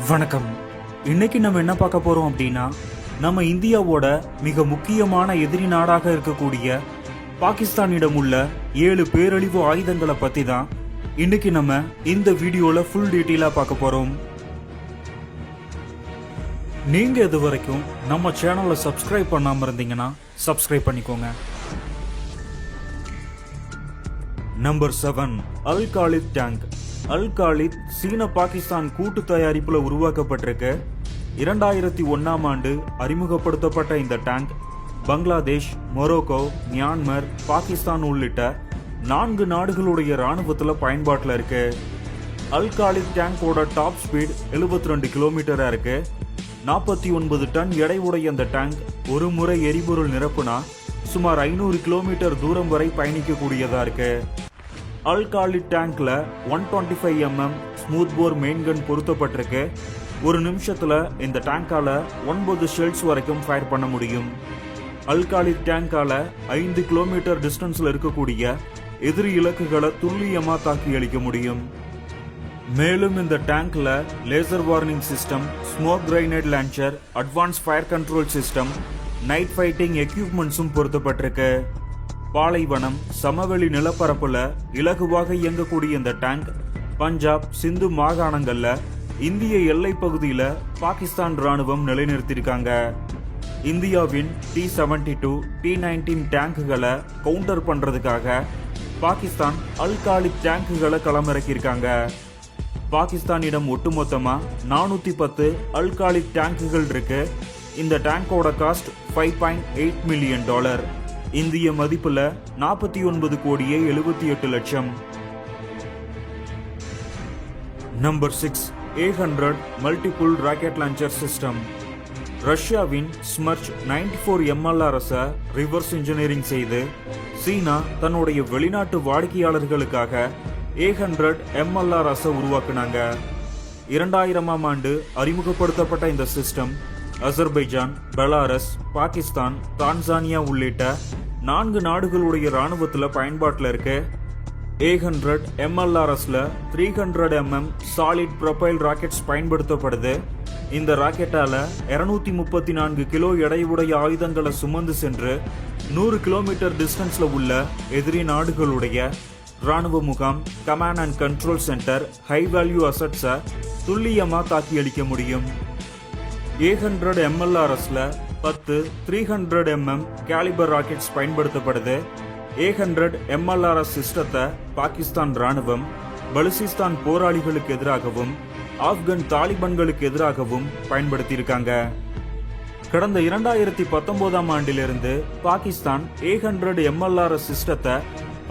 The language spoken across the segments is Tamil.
வணக்கம். இன்னைக்கு நம்ம என்ன பார்க்க போறோம் அப்படின்னா, நம்ம இந்தியாவோட மிக முக்கியமான எதிரி நாடாக இருக்கக்கூடிய பாகிஸ்தானிடம் உள்ள 7 பேரழிவு ஆயுதங்களை பத்தி தான் இன்னைக்கு நம்ம இந்த வீடியோல ஃபுல் டீட்டெயிலா பார்க்க போறோம். நீங்க இது வரைக்கும் நம்ம சேனலை சப்ஸ்கிரைப் பண்ணாம இருந்தீங்கன்னா சப்ஸ்கிரைப் பண்ணிக்கோங்க. நம்பர் 7, அல் காலித் டேங்க். அல் காலித் சீன பாகிஸ்தான் கூட்டு தயாரிப்புல உருவாக்கப்பட்டிருக்க 2001ஆம் ஆண்டு அறிமுகப்படுத்தப்பட்ட இந்த tank Bangladesh, Morocco, Myanmar, Pakistan உள்ளிட்ட 4 நாடுகளுடைய ராணுவத்துல பயன்பாட்டில் இருக்கு. அல் காலித் டேங்கோட டாப் ஸ்பீட் 72 கிலோமீட்டரா இருக்கு. 49 டன் எடை உடைய அந்த டேங்க் ஒரு முறை எரிபொருள் நிரப்புனா சுமார் 500 கிலோமீட்டர் தூரம் வரை பயணிக்கக்கூடியதா இருக்கு. அல் காலித் டேங்க்ல 125 mm ஸ்மூத் போர் மெயின் கன் பொருத்தப்பட்டிருக்கு. ஒரு நிமிஷத்துல இந்த டேங்கால 9 ஷெல்ஸ் வரைக்கும் ஃபயர் பண்ண முடியும். அல் காலித் டேங்கால 5 கிலோமீட்டர் டிஸ்டன்ஸ்ல இருக்கக்கூடிய எதிரி இலக்குகளை துல்லியமா தாக்கி அளிக்க முடியும். மேலும் இந்த டேங்க்ல laser warning system, smoke grenade launcher, advance fire control system, night fighting எக்யூப்மெண்ட்ஸும் பொருத்தப்பட்டிருக்கு. பாலைவனம், சமவெளி நிலப்பரப்புல இலகுவாக இயங்கக்கூடிய இந்த டேங்க் பஞ்சாப், சிந்து மாகாணங்கள்ல இந்திய எல்லை பகுதியில பாகிஸ்தான் ராணுவம் நிலைநிறுத்தியிருக்காங்க. இந்தியாவின் T-72, T-19 டேங்குகளை கவுண்டர் பண்றதுக்காக பாகிஸ்தான் அல் காலித் டேங்குகளை களமிறக்கியிருக்காங்க. பாகிஸ்தானிடம் ஒட்டுமொத்தமா 410 அல் காலித் டேங்குகள் இருக்கு. இந்த டேங்கோட காஸ்ட் $5.8 மில்லியன். இந்திய மதிப்புல 49 கோடியே 78 லட்சம். Number 6, A100 multiple rocket launcher system. ரஷ்யாவின் ஸ்மர்ச் 94 MLRS ரிவர்ஸ் இன்ஜினியரிங் செய்து சீனா தன்னுடைய வெளிநாட்டு வாடிக்கையாளர்களுக்காக A100 MLRS உருவாக்குனாங்க. 2000ஆம் ஆண்டு அறிமுகப்படுத்தப்பட்ட இந்த system Azerbaijan, Belarus, Pakistan, Tanzania உள்ளிட்ட 4 நாடுகளுடைய ராணுவத்துல பயன்பாட்டில் இருக்கு. A100 MLRSல 300 mm சாலிட் ப்ரொபைல் ராக்கெட்ஸ் பயன்படுத்தப்படுது. இந்த ராக்கெட்டால 234 கிலோ எடையுடைய ஆயுதங்களை சுமந்து சென்று 100 கிலோமீட்டர் டிஸ்டன்ஸ்ல உள்ள எதிரி நாடுகளுடைய ராணுவ முகாம், command and control centre, high value அசட்ஸை துல்லியமா தாக்கி அளிக்க முடியும். A100 MLRSல 10 300 mm கேலிபர் ராக்கெட்ஸ் பயன்படுத்தப்படுது. A100 MLRS சிஸ்டத்தை பாகிஸ்தான் ராணுவம் பலுசிஸ்தான் போராளிகளுக்கு எதிராகவும் ஆப்கன் தாலிபான்களுக்கு எதிராகவும் பயன்படுத்தியிருக்காங்க. கடந்த 2019ஆம் ஆண்டிலிருந்து பாகிஸ்தான் A100 MLRS சிஸ்டத்தை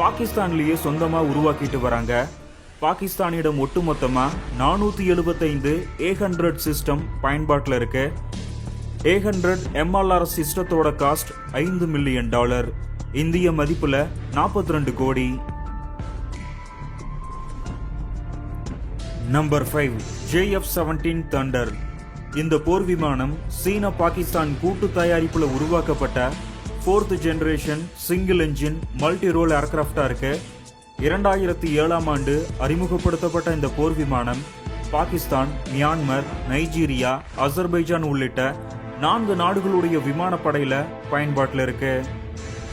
பாகிஸ்தான்லயே சொந்தமா உருவாக்கிட்டு வராங்க. பாகிஸ்தானிடம் ஒட்டுமொத்தமா 475 A100 சிஸ்டம் பயன்பாட்டில் இருக்கு. A100 MLRS சிஸ்டத்தோட cost $5 million. இந்திய மதிப்புல 42 கோடி. Number 5, JF-17 Thunder. இந்த போர் விமானம் சீன பாகிஸ்தான் கூட்டு தயாரிப்புல உருவாக்கப்பட்ட 4th generation single engine multi role ஏர்கிராப்டா இருக்கு. 2007ஆம் ஆண்டு அறிமுகப்படுத்தப்பட்ட இந்த போர் விமானம் பாகிஸ்தான், மியான்மர், நைஜீரியா, அசர்பைஜான் உள்ளிட்ட 4 நாடுகளுடைய விமானப்படையில பயன்பாட்டில் இருக்கு.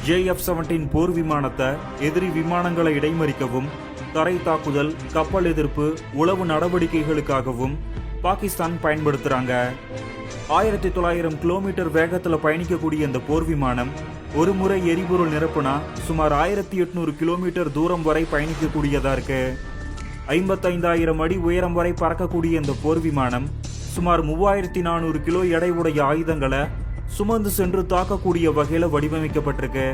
JF-17 போர் விமானத்தை எதிரி விமானங்களை இடைமறிக்கவும், தரை தாக்குதல், கப்பல் எதிர்ப்பு, உளவு நடவடிக்கைகளுக்காகவும் பாகிஸ்தான் பயன்படுத்துறாங்க. 1900 கிலோமீட்டர் வேகத்துல பயணிக்கக்கூடிய இந்த போர் விமானம் ஒரு முறை எரிபொருள் நிரப்புனா சுமார் 1800 கிலோமீட்டர் தூரம் வரை பயணிக்கக்கூடியதா இருக்கு. 55,000 அடி உயரம் வரை பறக்கக்கூடிய இந்த போர் விமானம் சுமார் 3400 கிலோ எடை உடைய ஆயுதங்களை சுமந்து சென்று தாக்கக்கூடிய வகையில வடிவமைக்கப்பட்டிருக்கு.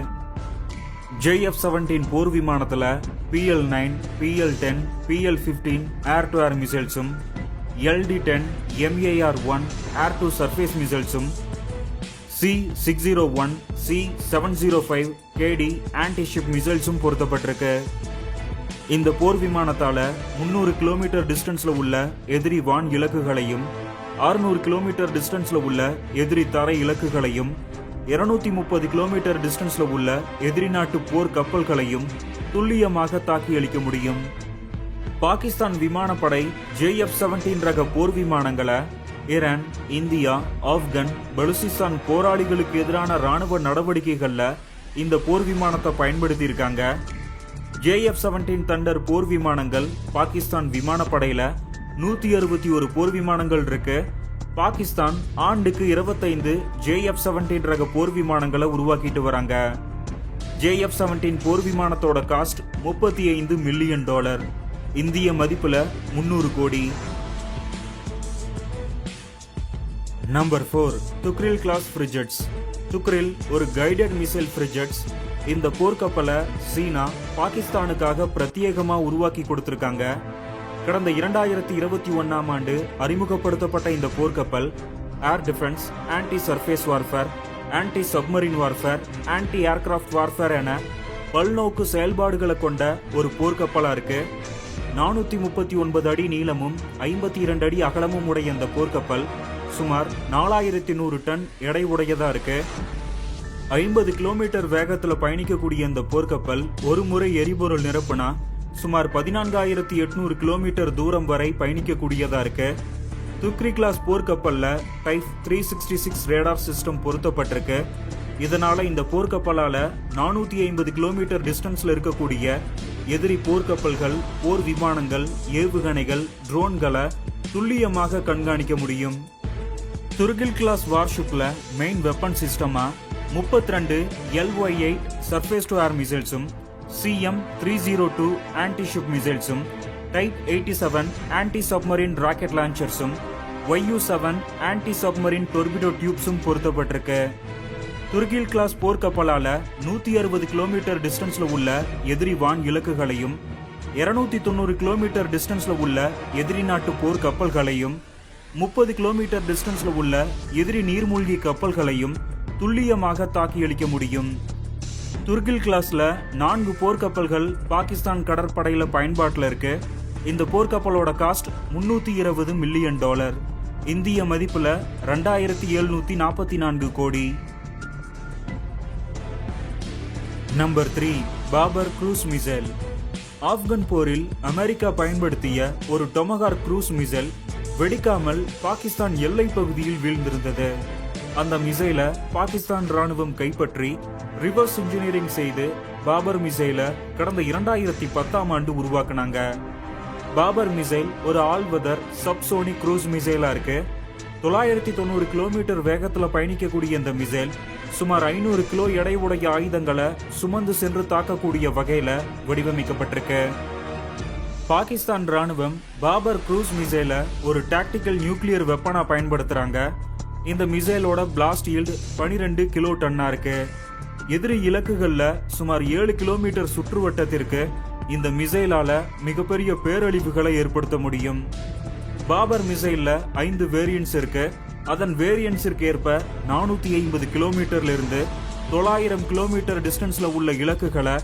JF-17 போர் விமானத்துல PL-9, PL-10, PL-15 air to air மிசைல்ஸும், LD-10, MAR-1 air to surface மிசைல்ஸும், C-601, C-705 KD ஆன்டி-ஷிப் மிசைல்ஸும் பொருத்தப்பட்டிருக்கு. இந்த போர் விமானத்தால 300 கிலோமீட்டர் டிஸ்டன்ஸ்ல உள்ள எதிரி வான் இலக்குகளையும், 600 கிலோமீட்டர் டிஸ்டன்ஸ்ல உள்ள எதிரி தரை இலக்குகளையும், 230 கிலோமீட்டர் டிஸ்டன்ஸ்ல உள்ள எதிரி நாட்டு போர் கப்பல்களையும் துல்லியமாக தாக்கி அளிக்க முடியும். பாகிஸ்தான் விமானப்படை JF-17 ரக போர் விமானங்களை ஈரான், இந்தியா, ஆப்கன், பலுசிஸ்தான் போராளிகளுக்கு எதிரான ராணுவ நடவடிக்கைகள்ல இந்த போர் விமானத்தை பயன்படுத்தி இருக்காங்க. JF-17 தண்டர் போர் விமானங்கள் பாகிஸ்தான் விமானப்படையில 161 போர் விமானங்கள் இருக்கு. பாகிஸ்தான் ஆண்டுக்கு 25 JF-17 ரக போர் விமானங்களை உருவாக்கிட்டு வராங்க. JF-17 போர் விமானத்தோட காஸ்ட் $35 மில்லியன், இந்திய மதிப்புல 300 கோடி. Number 4, துக்ரில் class ஃப்ரிஜெட்ஸ். துக்ரில் ஒரு கைடட் மிசைல் ஃப்ரிஜெட்ஸ். இந்த போர்க்கப்பலை சீனா பாகிஸ்தானுக்காக பிரத்யேகமா உருவாக்கி கொடுத்திருக்காங்க. கடந்த 2021ஆம் ஆண்டு அறிமுகப்படுத்தப்பட்ட இந்த போர்க்கப்பல் air defence, anti surface warfare, anti submarine warfare, anti aircraft warfare என பல்நோக்கு செயல்பாடுகளை கொண்ட ஒரு போர்க்கப்பலா இருக்கு. 439 அடி நீளமும் 52 அடி அகலமும் உடைய இந்த போர்க்கப்பல் சுமார் 4100 டன் எடை உடையதா இருக்கு. 50 கிலோமீட்டர் வேகத்துல பயணிக்கக்கூடிய இந்த போர்க்கப்பல் ஒரு முறை எரிபொருள் நிரப்புனா சுமார் 14,800 கிலோமீட்டர் தூரம் வரை பயணிக்கக்கூடியதா இருக்கு. துக்ரி கிளாஸ் போர்க்கப்பல்ல டைப் 366 ரேடார் சிஸ்டம் பொருத்தப்பட்டிருக்கு. இதனால இந்த போர்க்கப்பலால 450 கிலோமீட்டர் டிஸ்டன்ஸ்ல இருக்கக்கூடிய எதிரி போர்க்கப்பல்கள், போர் விமானங்கள், ஏவுகணைகள், ட்ரோன்களை துல்லியமாக கண்காணிக்க முடியும். துர்கில் கிளாஸ் வார்ஷிப்ல மெயின் வெப்பன் சிஸ்டமா 32 LY-8 சர்ஃபேஸ் டு ஏர் மிசைல்ஸும், CM-302 ஆன்டி-ஷிப் மிசைல்ஸும், டைப் 87 ஆன்டி சப்மரீன் ராக்கெட் லான்ச்சர்ஸும், YU-7 ஆன்டி சப்மரீன் டொர்பிடோ டியூப்ஸும் பொருத்தப்பட்டிருக்கு. துர்கில் கிளாஸ் போர்க்கப்பலால 160 கிலோமீட்டர் டிஸ்டன்ஸ்ல உள்ள எதிரி வான் இலக்குகளையும், 290 கிலோமீட்டர் டிஸ்டன்ஸ்ல உள்ள எதிரி நாட்டு போர் கப்பல்களையும், 30 கிலோமீட்டர் டிஸ்டன்ஸ்ல உள்ள எதிரி நீர்மூழ்கி கப்பல்களையும் துல்லியமாக தாக்கி அளிக்க முடியும். துர்கில் கிளாஸ்ல 4 போர்க்கப்பல்கள் பாகிஸ்தான் கடற்படையில பயன்பாட்டில் இருக்கு. இந்த போர்க்கப்பலோட காஸ்ட் $320 மில்லியன், இந்திய மதிப்புல 2744 crore. Number 3, Babur cruise missile. Afghan போரில் அமெரிக்கா பயன்படுத்திய ஒரு டொமகார் க்ரூஸ் மிசைல் வெடிக்காமல் பாகிஸ்தான் எல்லை பகுதியில் வீழ்ந்திருந்தது. அந்த மிசைலை பாகிஸ்தான் ராணுவம் கைப்பற்றி ரிவர்ஸ் இன்ஜினியரிங் செய்து பாபர் மிசைலை கடந்த 2010ஆம் ஆண்டு உருவாக்குனாங்க. பாபர் மிசைல் ஒரு ஆல்வெதர் சப்சோனிக் க்ரூஸ் மிசைலா இருக்கு. 990 கிலோமீட்டர் வேகத்துல பயணிக்கக்கூடிய இந்த மிசைல் சுமார் 500 கிலோ எடை உடைய ஆயுதங்களை சுமந்து சென்று தாக்கக்கூடிய வகையில வடிவமைக்கப்பட்டிருக்கு. பாகிஸ்தான் ராணுவம் பாபர் க்ரூஸ் மிசைல ஒரு டாக்டிக்கல் நியூக்ளியர் வெப்பனா பயன்படுத்துறாங்க. இந்த மிசைலோட பிளாஸ்ட் ஈல்டு 12 கிலோ டன்னா இருக்கு. எதிரி இலக்குகள்ல சுமார் 7 கிலோமீட்டர் சுற்றுவட்டத்திற்கு இந்த மிசைலால மிகப்பெரிய பேரழிவுகளை ஏற்படுத்த முடியும். பாபர் மிசைல்ல 5 வேரியன்ட்ஸ் இருக்கு. அதன் வேரியன்ட்ஸிற்கு ஏற்ப 450 கிலோமீட்டர்ல இருந்து 900 கிலோமீட்டர் டிஸ்டன்ஸ்ல உள்ள இலக்குகளை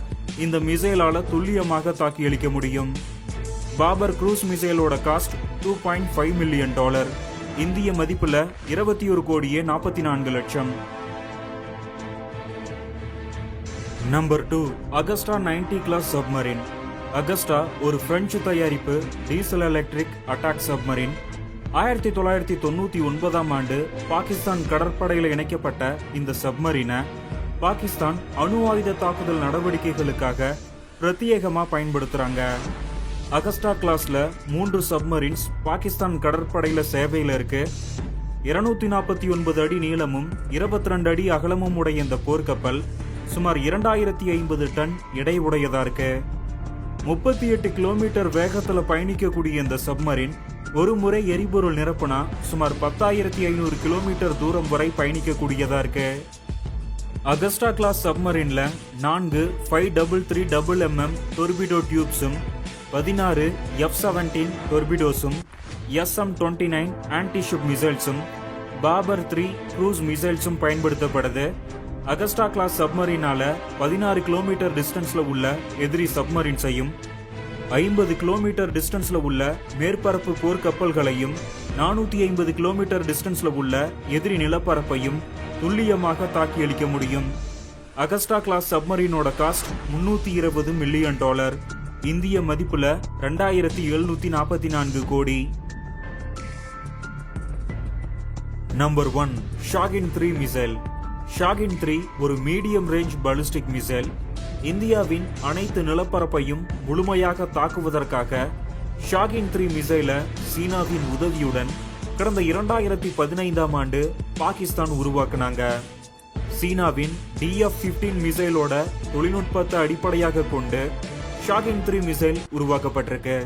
இந்த மிசைலால துல்லியமாக தாக்கி அளிக்க முடியும். பாபர் க்ரூஸ் மிசைலோட காஸ்ட் $2.5 மில்லியன், இந்திய மதிப்புல 21 கோடியே 44 லட்சம். Number 2, Agosta 90 class submarine. Agosta ஒரு பிரெஞ்சு தயாரிப்பு டீசல் எலக்ட்ரிக் அட்டாக் சப்மரீன். 1999ஆம் ஆண்டு பாகிஸ்தான் கடற்படையில் இணைக்கப்பட்ட இந்த சப்மரீனை பாகிஸ்தான் அணு ஆயுத தாக்குதல் நடவடிக்கைகளுக்காக பிரத்யேகமா பயன்படுத்துறாங்க. அகஸ்டா கிளாஸ்ல 3 சப்மரீன்ஸ் பாகிஸ்தான் கடற்படையில சேவையில இருக்கு. 249 அடி நீளமும் 22 அடி அகலமும் உடைய இந்த போர்க்கப்பல் சுமார் 2050 டன் எடை உடையதா இருக்கு. 38 கிலோமீட்டர் வேகத்துல பயணிக்கக்கூடிய இந்த சப்மரீன் ஒரு முறை எரிபொருள் நிரப்புனா சுமார் 10,500 கிலோமீட்டர் தூரம் வரை பயணிக்கக்கூடியதா இருக்கு. அகஸ்டா கிளாஸ் சப்மரீன்ல 4 533mm டொர்பிடோ டியூப்ஸும், 16 F-17 டொர்பிடோஸும், SM-29 ஆன்டி-ஷிப் மிசைல்ஸும், பாபர் 3 க்ரூஸ் மிசைல்ஸும் பயன்படுத்தப்படுது. அகஸ்டா கிளாஸ் சப்மரீனால 16 கிலோமீட்டர் டிஸ்டன்ஸ்ல உள்ள எதிரி சப்மரீன்ஸையும், 50 கிலோமீட்டர் டிஸ்டன்ஸ்ல உள்ள மேற்பரப்பு போர்க்கப்பல்களையும், 450 கிலோமீட்டர் டிஸ்டன்ஸ்ல உள்ள எதிரி நிலப்பரப்பையும் துல்லியமாக தாக்கி அளிக்க முடியும். அகஸ்டா கிளாஸ் சப்மரீனோட காஸ்ட் $320 மில்லியன், இந்திய மதிப்புல 2744 கோடி. Number 1 Shaheen 3 missile. ஷாகின் 3 ஒரு மீடியம் ரேஞ்ச் பாலிஸ்டிக் மிசைல். இந்தியாவின் அனைத்து நிலப்பரப்பையும் முழுமையாக தாக்குவதற்காக ஷாகின் 3 மிசைலை சீனாவின் உதவியுடன் கடந்த 2015ஆம் ஆண்டு பாகிஸ்தான் உருவாக்குனாங்க. சீனாவின் DF-15 மிசைலோட தொழில்நுட்பத்தை அடிப்படையாக கொண்டு ஷாகின் 3 மிசைல் உருவாக்கப்பட்டிருக்கு.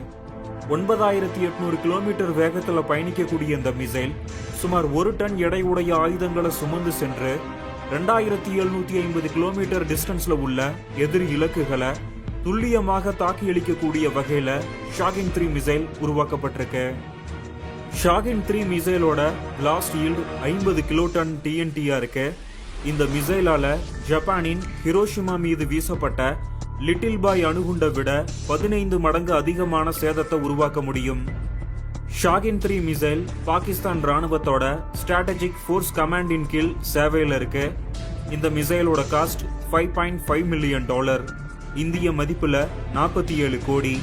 9800 கிலோமீட்டர் வேகத்தில் பயணிக்கக்கூடிய இந்த மிசைல் சுமார் 1 டன் எடையுடைய ஆயுதங்களை சுமந்து சென்று 2750 கிலோமீட்டர் டிஸ்டன்ஸ்ல உள்ள எதிரி இலக்குகளை துல்லியமாக தாக்கியளிக்கக்கூடிய வகையில ஷாகின் 3 மிசைல் உருவாக்கப்பட்டிருக்கு. ஷாகின் 3 மிசைலோட பிளாஸ்ட் ஈல்ட் 50 கிலோடன் TNT-யா இருக்கு. இந்த மிசைலால ஜப்பானின் ஹிரோஷிமா மீது வீசப்பட்ட லிட்டில் பாய் அணுகுண்டை விட 15 மடங்கு அதிகமான சேதத்தை உருவாக்க முடியும். ஷாகின் 3 மிசைல் பாகிஸ்தான் ராணுவத்தோட ஸ்ட்ராட்டஜிக் ஃபோர்ஸ் கமாண்டின் கீழ் சேவையில் இருக்கு. இந்த மிசைலோட காஸ்ட் $5.5 மில்லியன், இந்திய மதிப்புல 47 கோடி.